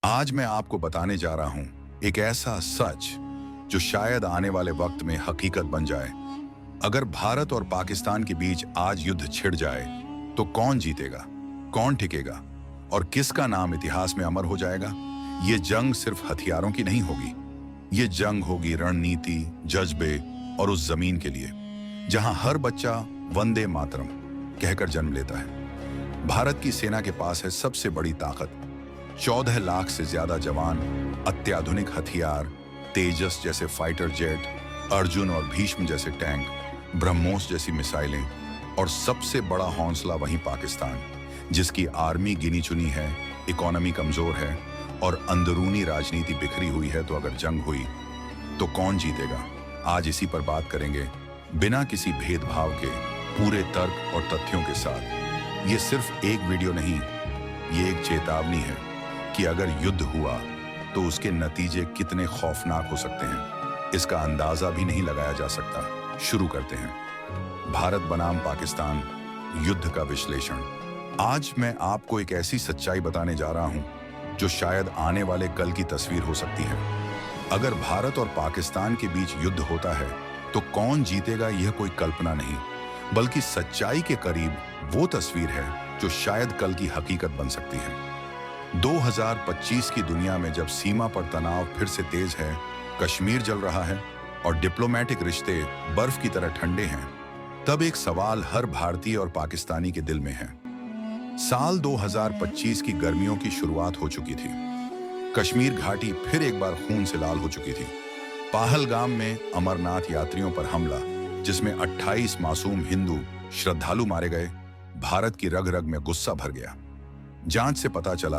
आज मैं आपको बताने जा रहा हूं एक ऐसा सच जो शायद आने वाले वक्त में हकीकत बन जाए। अगर भारत और पाकिस्तान के बीच आज युद्ध छिड़ जाए तो कौन जीतेगा, कौन टिकेगा और किसका नाम इतिहास में अमर हो जाएगा। ये जंग सिर्फ हथियारों की नहीं होगी, ये जंग होगी रणनीति, जज्बे और उस जमीन के लिए जहां हर बच्चा वंदे मातरम कहकर जन्म लेता है। भारत की सेना के पास है सबसे बड़ी ताकत, 14 लाख से ज्यादा जवान, अत्याधुनिक हथियार, तेजस जैसे फाइटर जेट, अर्जुन और भीष्म जैसे टैंक, ब्रह्मोस जैसी मिसाइलें और सबसे बड़ा हौसला वहीं पाकिस्तान, जिसकी आर्मी गिनी चुनी है, इकोनॉमी कमजोर है और अंदरूनी राजनीति बिखरी हुई है। तो अगर जंग हुई तो कौन जीतेगा, आज इसी पर बात करेंगे, बिना किसी भेदभाव के, पूरे तर्क और तथ्यों के साथ। ये सिर्फ एक वीडियो नहीं, ये एक चेतावनी है कि अगर युद्ध हुआ तो उसके नतीजे कितने खौफनाक हो सकते हैं, इसका अंदाजा भी नहीं लगाया जा सकता। शुरू करते हैं। भारत बनाम पाकिस्तान युद्ध का विश्लेषण। आज मैं आपको एक ऐसी सच्चाई बताने जा रहा हूं जो शायद आने वाले कल की तस्वीर हो सकती है। अगर भारत और पाकिस्तान के बीच युद्ध होता है तो कौन जीतेगा, यह कोई कल्पना नहीं बल्कि सच्चाई के करीब वो तस्वीर है जो शायद कल की हकीकत बन सकती है। 2025 की दुनिया में जब सीमा पर तनाव फिर से तेज है, कश्मीर जल रहा है और डिप्लोमेटिक रिश्ते बर्फ की तरह ठंडे हैं, तब एक सवाल हर भारतीय और पाकिस्तानी के दिल में है। साल 2025 की गर्मियों की शुरुआत हो चुकी थी। कश्मीर घाटी फिर एक बार खून से लाल हो चुकी थी। पहलगाम में अमरनाथ यात्रियों पर हमला, जिसमें 28 मासूम हिंदू श्रद्धालु मारे गए, भारत की रग रग में गुस्सा भर गया। जांच से पता चला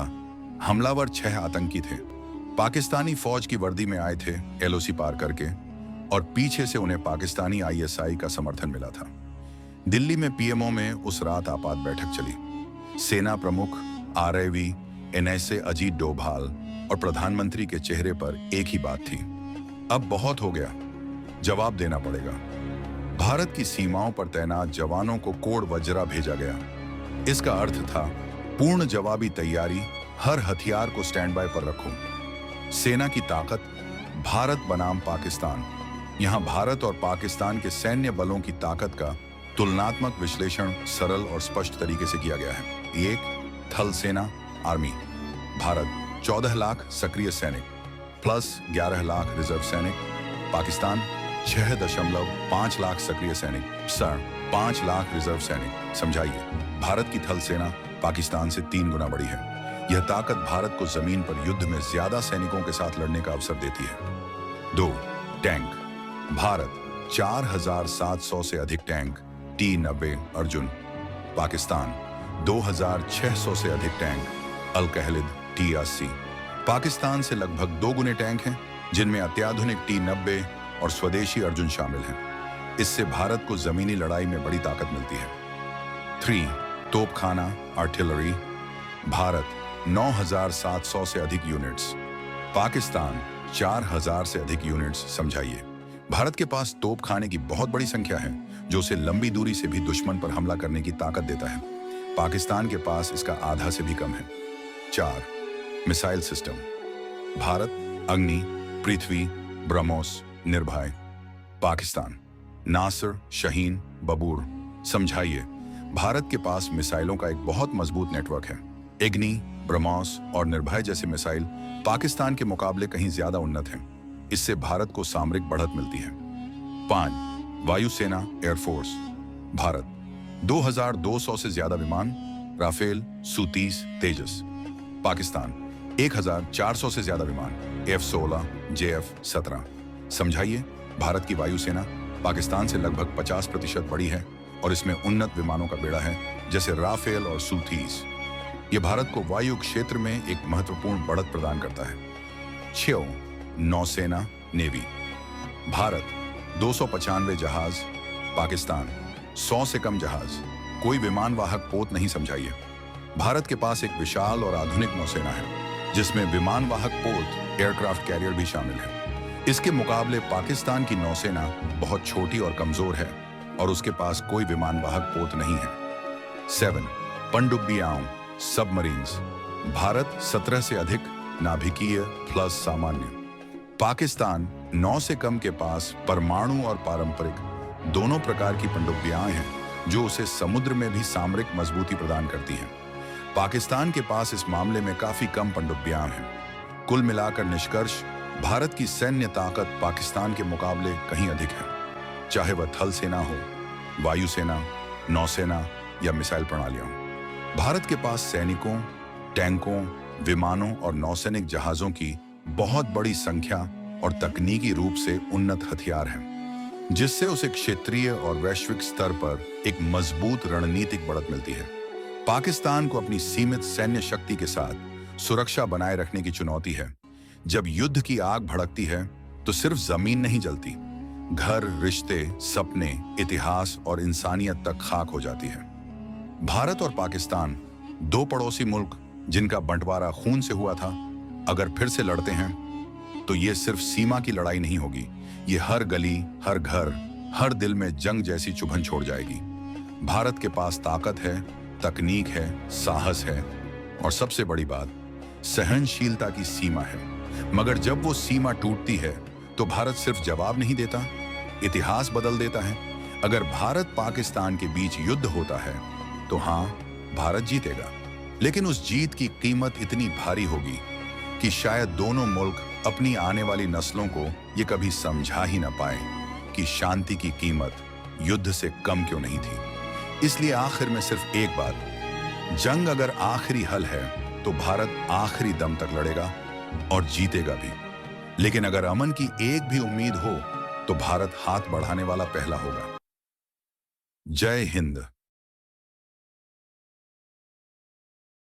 हमलावर 6 आतंकी थे। पाकिस्तानी फौज की वर्दी में आए थे, एलओसी पार करके, और पीछे से उन्हें पाकिस्तानी आईएसआई का समर्थन मिला था। दिल्ली में पीएमओ में उस रात आपात बैठक चली। सेना प्रमुख, आरआईवी, एनएसए अजीत डोभाल और प्रधानमंत्री के चेहरे पर एक ही बात थी, अब बहुत हो गया, जवाब देना पड़ेगा। भारत की सीमाओं पर तैनात जवानों को कोड वज्रा भेजा गया। इसका अर्थ था पूर्ण जवाबी तैयारी, हर हथियार को स्टैंड बाय पर रखो। सेना की ताकत, भारत बनाम पाकिस्तान। यहां भारत और पाकिस्तान के सैन्य बलों की ताकत का तुलनात्मक विश्लेषण सरल और स्पष्ट तरीके से किया गया है। एक, थल सेना आर्मी। भारत 14 लाख सक्रिय सैनिक प्लस 11 लाख रिजर्व सैनिक। पाकिस्तान 6.5 लाख सक्रिय सैनिक सर 5 लाख रिजर्व सैनिक। समझाइए, भारत की थल सेना पाकिस्तान से 3 गुना बड़ी है। यह ताकत भारत को जमीन पर युद्ध में ज्यादा सैनिकों के साथ लड़ने का अवसर देती है। 2, टैंक। भारत 4700 से अधिक टैंक, T-90 अर्जुन। पाकिस्तान 2600 से अधिक टैंक, अल-कहलिद T-80। पाकिस्तान से लगभग 2 गुने टैंक हैं, जिनमें अत्याधुनिक T-90 और स्वदेशी अर्जुन शामिल हैं। इससे भारत को जमीनी लड़ाई में बड़ी ताकत मिलती है। 3, तोपखाना आर्टिलरी। भारत 9700 से अधिक यूनिट्स, पाकिस्तान 4000 से अधिक यूनिट्स। समझाइए, भारत के पास तोपखाने की बहुत बड़ी संख्या है, जो उसे लंबी दूरी से भी दुश्मन पर हमला करने की ताकत देता है। पाकिस्तान के पास इसका आधा से भी कम है। 4, मिसाइल सिस्टम। भारत अग्नि, पृथ्वी, ब्रह्मोस, निर्भय। पाकिस्तान नासर, शहीन, बबूर। समझाइए, भारत के पास मिसाइलों का एक बहुत मजबूत नेटवर्क है। अग्नि, ब्रह्मोस और निर्भय जैसे मिसाइल पाकिस्तान के मुकाबले कहीं ज्यादा उन्नत हैं। इससे भारत को सामरिक बढ़त मिलती है। 5, वायुसेना एयरफोर्स। भारत 2200 से ज्यादा विमान, राफेल, Su-30, तेजस। पाकिस्तान 1400 से ज्यादा विमान, F-16, JF-17। समझाइए, भारत की वायुसेना पाकिस्तान से लगभग 50% बड़ी है और इसमें उन्नत विमानों का बेड़ा है, जैसे राफेल और Su-30। यह भारत को वायु क्षेत्र में एक महत्वपूर्ण बढ़त प्रदान करता है। 6, नौसेना नेवी। भारत 295 जहाज, पाकिस्तान 100 से कम जहाज, कोई विमान वाहक पोत नहीं। समझाइए, भारत के पास एक विशाल और आधुनिक नौसेना है, जिसमें विमान वाहक पोत, एयरक्राफ्ट कैरियर भी शामिल है। इसके मुकाबले पाकिस्तान की नौसेना बहुत छोटी और कमजोर है और उसके पास कोई विमान वाहक पोत नहीं है। 7, पनडुब्बियां सबमरीन्स। भारत 17 से अधिक नाभिकीय प्लस सामान्य। पाकिस्तान 9 से कम के पास परमाणु और पारंपरिक दोनों प्रकार की पनडुब्बियां हैं जो उसे समुद्र में भी सामरिक मजबूती प्रदान करती हैं। पाकिस्तान के पास इस मामले में काफी कम पनडुब्बियां हैं। कुल मिलाकर निष्कर्ष, भारत की सैन्य ताकत पाकिस्तान के मुकाबले कहीं अधिक है, चाहे वह थल सेना हो, वायुसेना, नौसेना या मिसाइल प्रणालियां हों। भारत के पास सैनिकों, टैंकों, विमानों और नौसैनिक जहाजों की बहुत बड़ी संख्या और तकनीकी रूप से उन्नत हथियार हैं, जिससे उसे क्षेत्रीय और वैश्विक स्तर पर एक मजबूत रणनीतिक बढ़त मिलती है। पाकिस्तान को अपनी सीमित सैन्य शक्ति के साथ सुरक्षा बनाए रखने की चुनौती है। जब युद्ध की आग भड़कती है तो सिर्फ जमीन नहीं जलती, घर, रिश्ते, सपने, इतिहास और इंसानियत तक खाक हो जाती है। भारत और पाकिस्तान, दो पड़ोसी मुल्क जिनका बंटवारा खून से हुआ था, अगर फिर से लड़ते हैं तो ये सिर्फ सीमा की लड़ाई नहीं होगी, ये हर गली, हर घर, हर दिल में जंग जैसी चुभन छोड़ जाएगी। भारत के पास ताकत है, तकनीक है, साहस है और सबसे बड़ी बात, सहनशीलता की सीमा है। मगर जब वो सीमा टूटती है तो भारत सिर्फ जवाब नहीं देता, इतिहास बदल देता है। अगर भारत पाकिस्तान के बीच युद्ध होता है तो हाँ, भारत जीतेगा, लेकिन उस जीत की कीमत इतनी भारी होगी कि शायद दोनों मुल्क अपनी आने वाली नस्लों को ये कभी समझा ही ना पाए कि शांति की कीमत युद्ध से कम क्यों नहीं थी। इसलिए आखिर में सिर्फ एक बात, जंग अगर आखिरी हल है तो भारत आखिरी दम तक लड़ेगा और जीतेगा भी। लेकिन अगर अमन की एक भी उम्मीद हो तो भारत हाथ बढ़ाने वाला पहला होगा। जय हिंद।